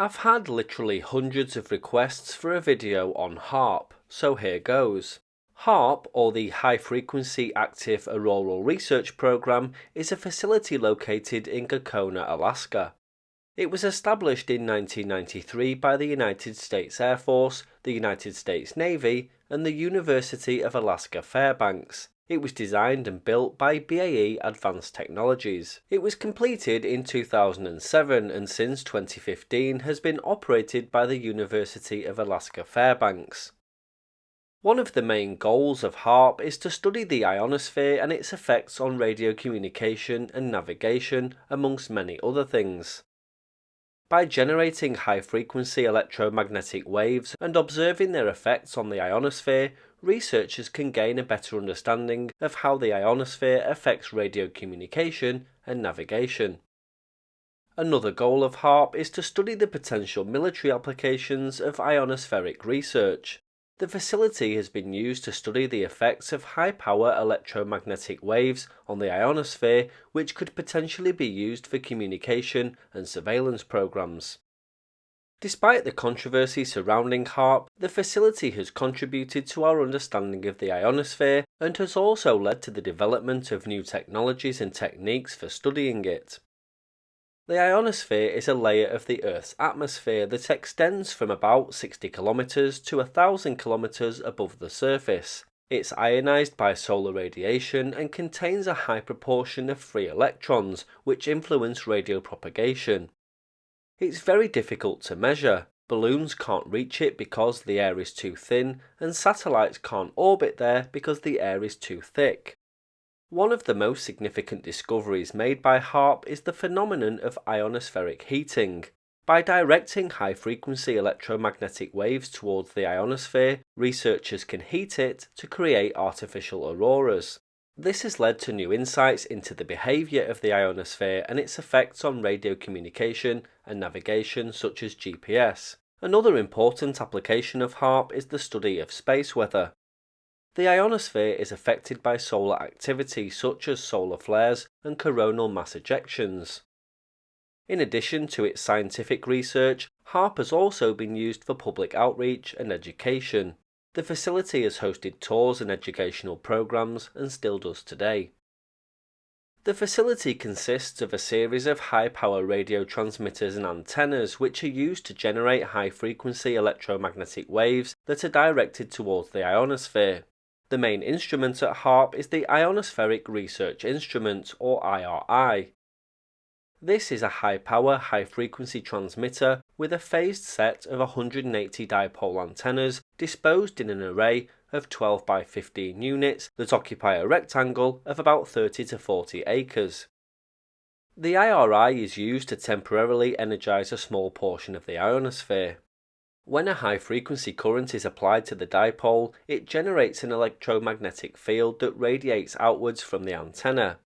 I've had literally hundreds of requests for a video on HAARP, so here goes. HAARP, or the High Frequency Active Auroral Research Program, is a facility located in Gakona, Alaska. It was established in 1993 by the United States Air Force, the United States Navy, and the University of Alaska Fairbanks. It was designed and built by BAE Advanced Technologies. It was completed in 2007 and since 2015 has been operated by the University of Alaska Fairbanks. One of the main goals of HAARP is to study the ionosphere and its effects on radio communication and navigation, amongst many other things. By generating high-frequency electromagnetic waves and observing their effects on the ionosphere, researchers can gain a better understanding of how the ionosphere affects radio communication and navigation. Another goal of HAARP is to study the potential military applications of ionospheric research. The facility has been used to study the effects of high-power electromagnetic waves on the ionosphere, which could potentially be used for communication and surveillance programs. Despite the controversy surrounding HAARP, the facility has contributed to our understanding of the ionosphere and has also led to the development of new technologies and techniques for studying it. The ionosphere is a layer of the Earth's atmosphere that extends from about 60 kilometers to 1,000 kilometers above the surface. It's ionized by solar radiation and contains a high proportion of free electrons, which influence radio propagation. It's very difficult to measure. Balloons can't reach it because the air is too thin, and satellites can't orbit there because the air is too thick. One of the most significant discoveries made by HAARP is the phenomenon of ionospheric heating. By directing high-frequency electromagnetic waves towards the ionosphere, researchers can heat it to create artificial auroras. This has led to new insights into the behavior of the ionosphere and its effects on radio communication and navigation, such as GPS. Another important application of HAARP is the study of space weather. The ionosphere is affected by solar activity such as solar flares and coronal mass ejections. In addition to its scientific research, HAARP has also been used for public outreach and education. The facility has hosted tours and educational programs and still does today. The facility consists of a series of high-power radio transmitters and antennas which are used to generate high-frequency electromagnetic waves that are directed towards the ionosphere. The main instrument at HAARP is the Ionospheric Research Instrument, or IRI. This is a high-power, high-frequency transmitter with a phased set of 180 dipole antennas disposed in an array of 12 by 15 units that occupy a rectangle of about 30 to 40 acres. The IRI is used to temporarily energize a small portion of the ionosphere. When a high-frequency current is applied to the dipole, it generates an electromagnetic field that radiates outwards from the antenna.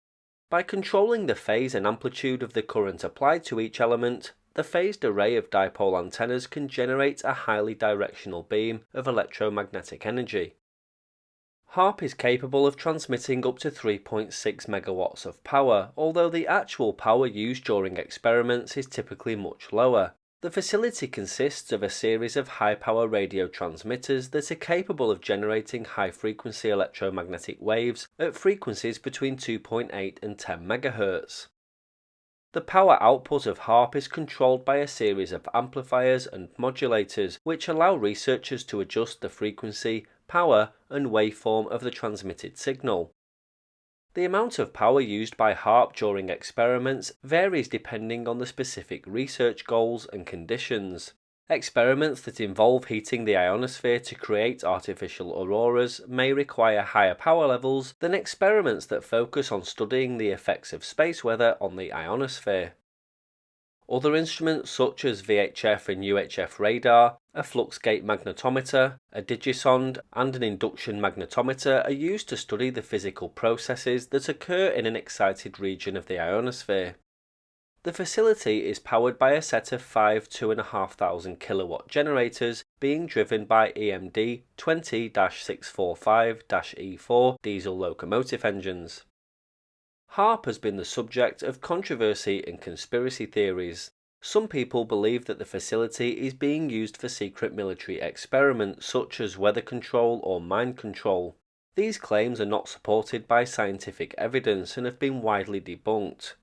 By controlling the phase and amplitude of the current applied to each element, the phased array of dipole antennas can generate a highly directional beam of electromagnetic energy. HAARP is capable of transmitting up to 3.6 megawatts of power, although the actual power used during experiments is typically much lower. The facility consists of a series of high-power radio transmitters that are capable of generating high-frequency electromagnetic waves at frequencies between 2.8 and 10 MHz. The power output of HAARP is controlled by a series of amplifiers and modulators, which allow researchers to adjust the frequency, power, and waveform of the transmitted signal. The amount of power used by HAARP during experiments varies depending on the specific research goals and conditions. Experiments that involve heating the ionosphere to create artificial auroras may require higher power levels than experiments that focus on studying the effects of space weather on the ionosphere. Other instruments such as VHF and UHF radar, a fluxgate magnetometer, a digisonde, and an induction magnetometer are used to study the physical processes that occur in an excited region of the ionosphere. The facility is powered by a set of 5 2,500 kilowatt generators being driven by EMD 20-645-E4 diesel locomotive engines. HAARP has been the subject of controversy and conspiracy theories. Some people believe that the facility is being used for secret military experiments such as weather control or mind control. These claims are not supported by scientific evidence and have been widely debunked.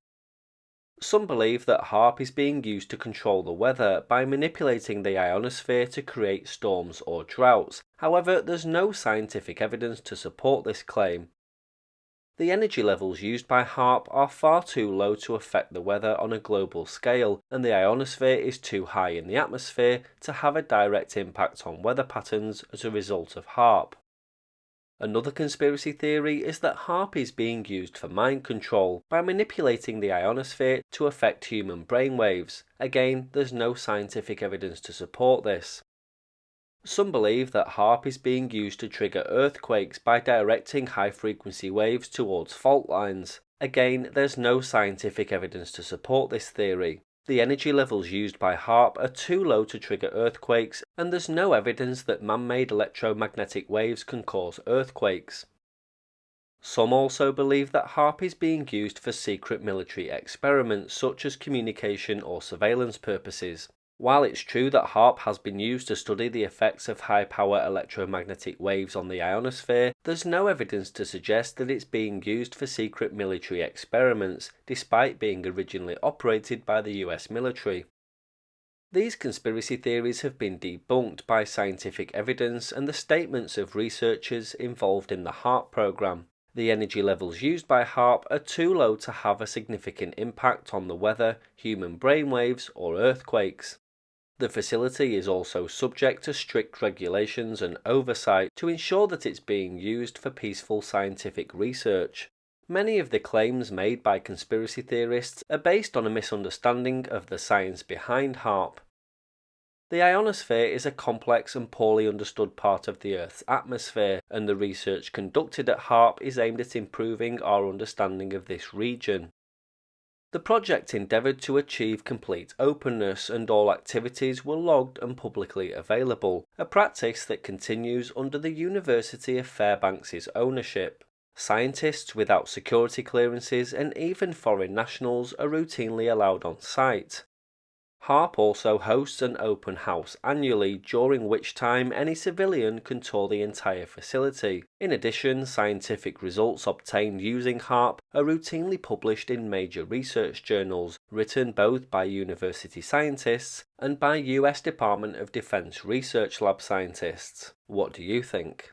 Some believe that HAARP is being used to control the weather by manipulating the ionosphere to create storms or droughts. However, there's no scientific evidence to support this claim. The energy levels used by HAARP are far too low to affect the weather on a global scale, and the ionosphere is too high in the atmosphere to have a direct impact on weather patterns as a result of HAARP. Another conspiracy theory is that HAARP is being used for mind control by manipulating the ionosphere to affect human brainwaves. Again, there's no scientific evidence to support this. Some believe that HAARP is being used to trigger earthquakes by directing high-frequency waves towards fault lines. Again, there's no scientific evidence to support this theory. The energy levels used by HAARP are too low to trigger earthquakes, and there's no evidence that man-made electromagnetic waves can cause earthquakes. Some also believe that HAARP is being used for secret military experiments such as communication or surveillance purposes. While it's true that HAARP has been used to study the effects of high-power electromagnetic waves on the ionosphere, there's no evidence to suggest that it's being used for secret military experiments, despite being originally operated by the US military. These conspiracy theories have been debunked by scientific evidence and the statements of researchers involved in the HAARP program. The energy levels used by HAARP are too low to have a significant impact on the weather, human brainwaves, or earthquakes. The facility is also subject to strict regulations and oversight to ensure that it's being used for peaceful scientific research. Many of the claims made by conspiracy theorists are based on a misunderstanding of the science behind HAARP. The ionosphere is a complex and poorly understood part of the Earth's atmosphere, and the research conducted at HAARP is aimed at improving our understanding of this region. The project endeavoured to achieve complete openness, and all activities were logged and publicly available, a practice that continues under the University of Fairbanks' ownership. Scientists without security clearances and even foreign nationals are routinely allowed on site. HAARP also hosts an open house annually, during which time any civilian can tour the entire facility. In addition, scientific results obtained using HAARP are routinely published in major research journals, written both by university scientists and by US Department of Defense Research Lab scientists. What do you think?